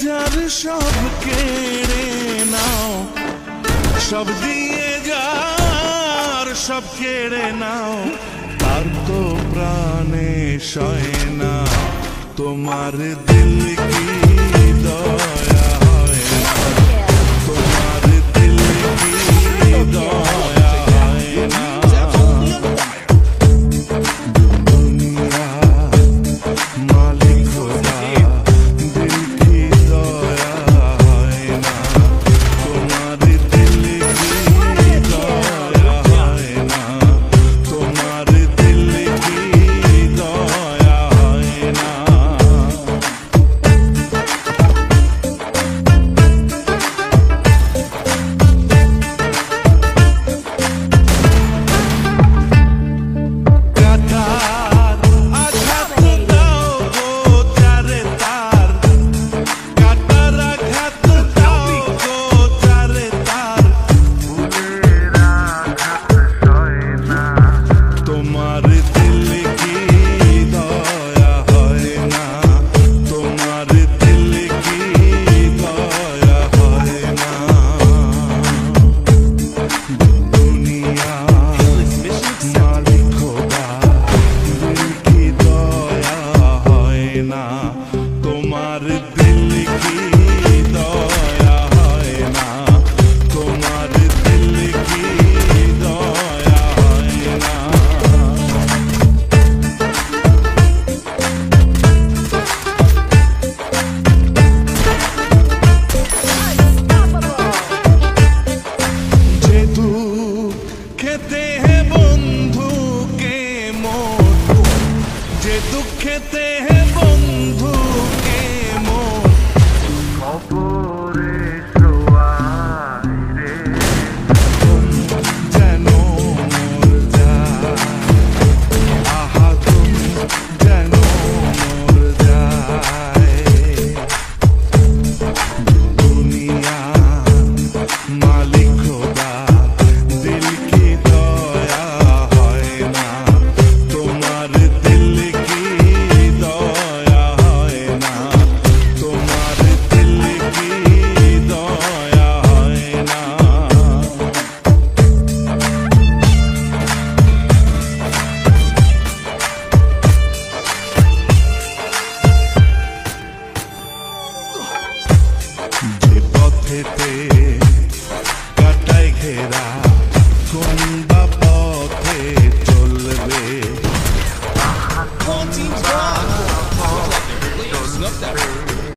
যার সব কেড়ে নাও, সব দিয়ে যার সব কেড়ে নাও, তার তো প্রাণে সয় না তোমার দিল কি দয়া হয় না, তোমার দিল কি দয়া হয় না। দুনিয়া মালিক খোদা দিল কি দয়া হয় না, তোমার দিল কি দয়া হয় না, তোমার দিল কি দয়া হয় না। তোমার দিল কি দয়া হয় না, তোমার দিল কি দয়া হয় না। যে দুঃখ খেতে हैं বন্ধু के मोर, যে দুঃখেতে हैं বন্ধু के मोर, খবরে শোয়াই রে তুম যেন মোর যায়, আহা তুম যেন মোর যায়। দুনিয়া মালিক খোদা দিল কি দয়া হয় না, তোমার দিল কি দয়া হয় না, তোমার দিল কি দয়া হয় না। যে পথেতে কাটায় ঘেরা কোন